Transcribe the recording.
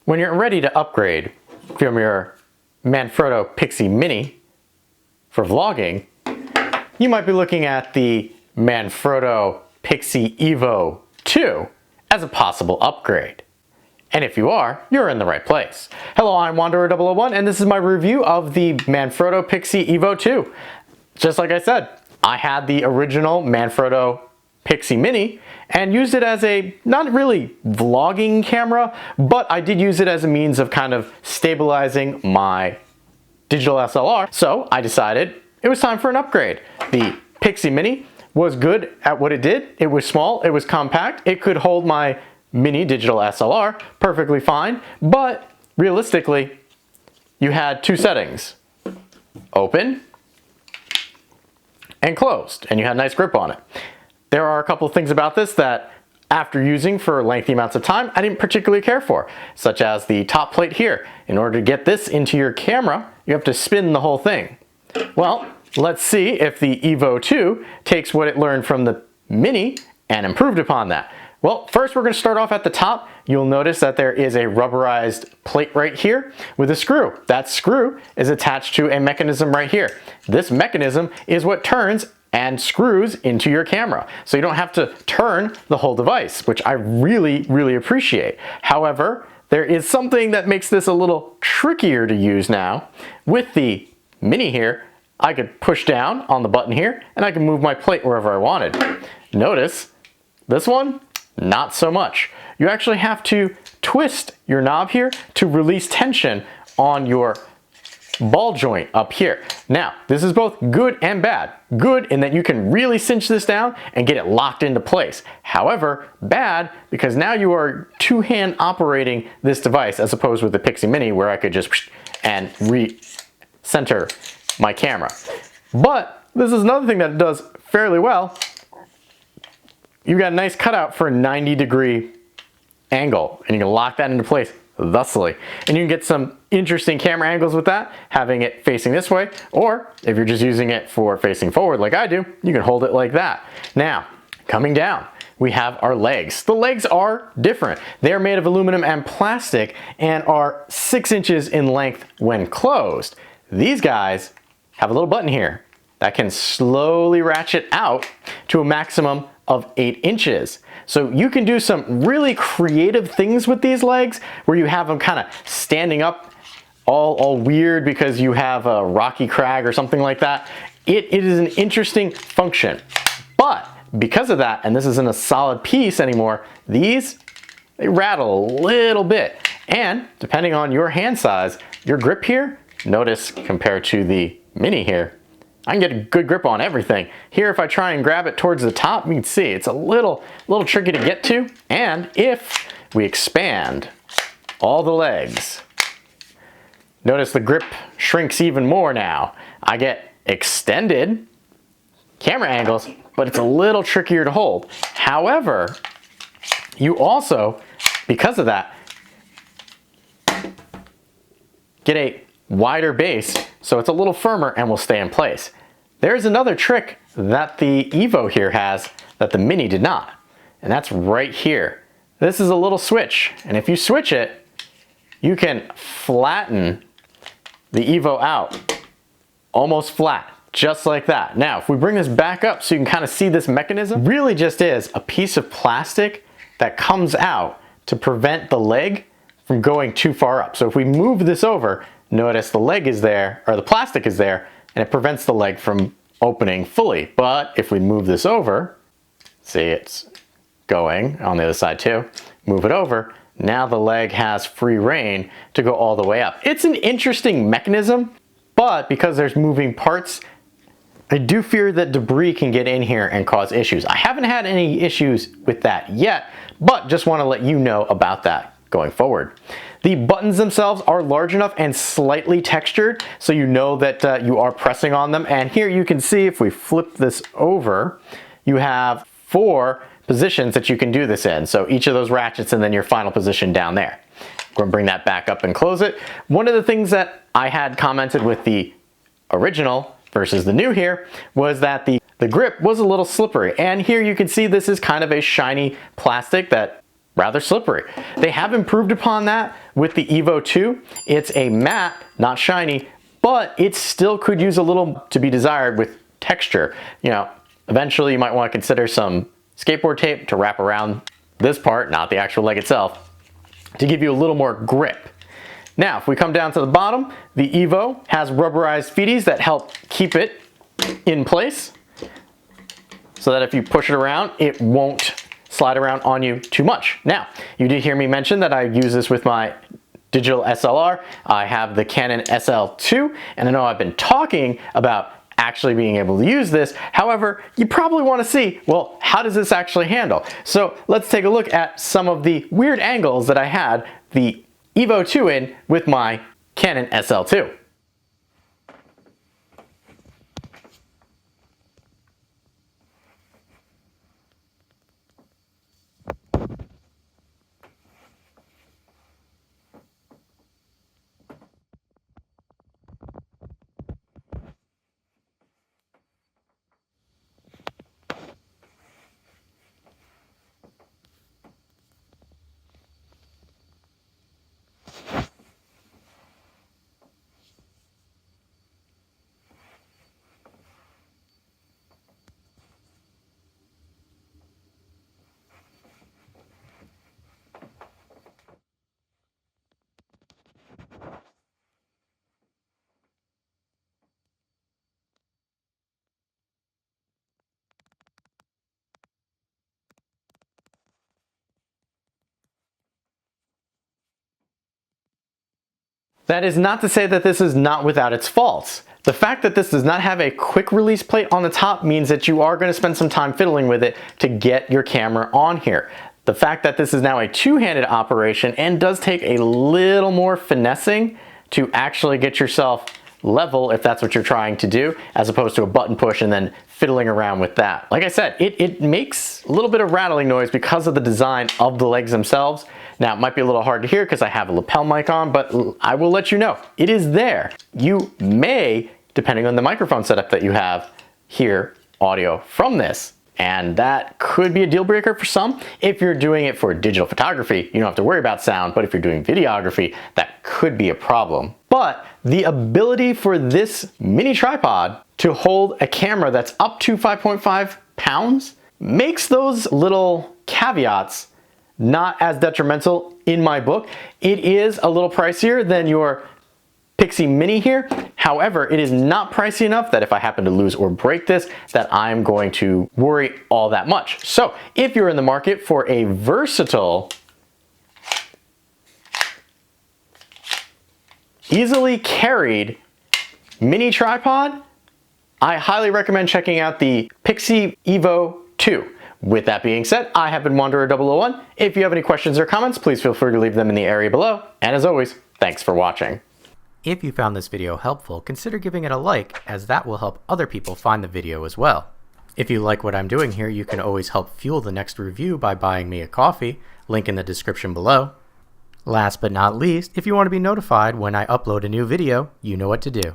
When you're ready to upgrade from your Manfrotto Pixi Mini for vlogging, you might be looking at the Manfrotto Pixi Evo 2 as a possible upgrade. And if you are, you're in the right place. Hello, I'm Wanderer001 and this is my review of the Manfrotto Pixi Evo 2. Just like I said, I had the original Manfrotto Pixi Mini and used it as a not really vlogging camera, but I did use it as a means of kind of stabilizing my digital SLR. So I decided it was time for an upgrade. The Pixi Mini was good at what it did. It was small, it was compact, it could hold my mini digital SLR perfectly fine, but realistically, you had two settings: open and closed, and you had a nice grip on it. There are a couple of things about this that after using for lengthy amounts of time, I didn't particularly care for, such as the top plate here. In order to get this into your camera, you have to spin the whole thing. Well, let's see if the Evo 2 takes what it learned from the Mini and improved upon that. Well, first we're going to start off at the top. You'll notice that there is a rubberized plate right here with a screw. That screw is attached to a mechanism right here. This mechanism is what turns and screws into your camera. So you don't have to turn the whole device, which I really appreciate. However, there is something that makes this a little trickier to use now. With the Mini here, I could push down on the button here and I can move my plate wherever I wanted. Notice this one, not so much. You actually have to twist your knob here to release tension on your ball joint up here. Now, this is both good and bad. Good in that you can really cinch this down and get it locked into place. However, bad because now you are two-hand operating this device as opposed with the Pixi Mini where I could just and re-center my camera. But this is another thing that it does fairly well. You've got a nice cutout for a 90-degree angle and you can lock that into place thusly. And you can get some interesting camera angles with that, having it facing this way, or if you're just using it for facing forward like I do, you can hold it like that. Now, coming down, we have our legs. The legs are different. They're made of aluminum and plastic and are 6 inches in length when closed. These guys have a little button here that can slowly ratchet out to a maximum of 8 inches. So you can do some really creative things with these legs where you have them kind of standing up all weird because you have a rocky crag or something like that. It is an interesting function. But because of that, and this isn't a solid piece anymore, they rattle a little bit. And depending on your hand size, your grip here, notice compared to the Mini here, I can get a good grip on everything. Here, if I try and grab it towards the top, you can see it's a little tricky to get to. And if we expand all the legs, notice the grip shrinks even more now. I get extended camera angles, but it's a little trickier to hold. However, you also, because of that, get a wider base, so it's a little firmer and will stay in place. There's another trick that the Evo here has that the Mini did not, and that's right here. This is a little switch, and if you switch it, you can flatten the Evo out almost flat, just like that. Now, if we bring this back up so you can kind of see this mechanism, really just is a piece of plastic that comes out to prevent the leg from going too far up. So if we move this over, notice the leg is there, or the plastic is there, and it prevents the leg from opening fully. But if we move this over, see it's going on the other side too, move it over, now the leg has free reign to go all the way up. It's an interesting mechanism, but because there's moving parts, I do fear that debris can get in here and cause issues. I haven't had any issues with that yet, but just want to let you know about that going forward. The buttons themselves are large enough and slightly textured, so you know that you are pressing on them. And here you can see, if we flip this over, you have 4 positions that you can do this in. So each of those ratchets and then your final position down there. We're gonna bring that back up and close it. One of the things that I had commented with the original versus the new here was that the grip was a little slippery. And here you can see this is kind of a shiny plastic that rather slippery. They have improved upon that with the Evo 2. It's a matte, not shiny, but it still could use a little to be desired with texture. You know, eventually you might want to consider some skateboard tape to wrap around this part, not the actual leg itself, to give you a little more grip. Now, if we come down to the bottom, the Evo has rubberized feeties that help keep it in place so that if you push it around, it won't slide around on you too much. Now, you did hear me mention that I use this with my digital SLR. I have the Canon SL2, and I know I've been talking about actually being able to use this. However, you probably want to see, well, how does this actually handle? So let's take a look at some of the weird angles that I had the Evo 2 in with my Canon SL2. That is not to say that this is not without its faults. The fact that this does not have a quick release plate on the top means that you are going to spend some time fiddling with it to get your camera on here. The fact that this is now a two-handed operation and does take a little more finessing to actually get yourself level if that's what you're trying to do, as opposed to a button push and then fiddling around with that. Like I said, it makes a little bit of rattling noise because of the design of the legs themselves. Now, it might be a little hard to hear because I have a lapel mic on, but I will let you know, it is there. You may, depending on the microphone setup that you have, hear audio from this. And that could be a deal breaker for some. If you're doing it for digital photography, you don't have to worry about sound, but if you're doing videography, that could be a problem. But the ability for this mini tripod to hold a camera that's up to 5.5 pounds makes those little caveats not as detrimental in my book. It is a little pricier than your Pixi Mini here. However, it is not pricey enough that if I happen to lose or break this, that I'm going to worry all that much. So if you're in the market for a versatile, easily carried mini tripod, I highly recommend checking out the Pixi Evo 2. With that being said, I have been Wanderer001. If you have any questions or comments, please feel free to leave them in the area below. And as always, thanks for watching. If you found this video helpful, consider giving it a like, as that will help other people find the video as well. If you like what I'm doing here, you can always help fuel the next review by buying me a coffee, link in the description below. Last but not least, if you want to be notified when I upload a new video, you know what to do.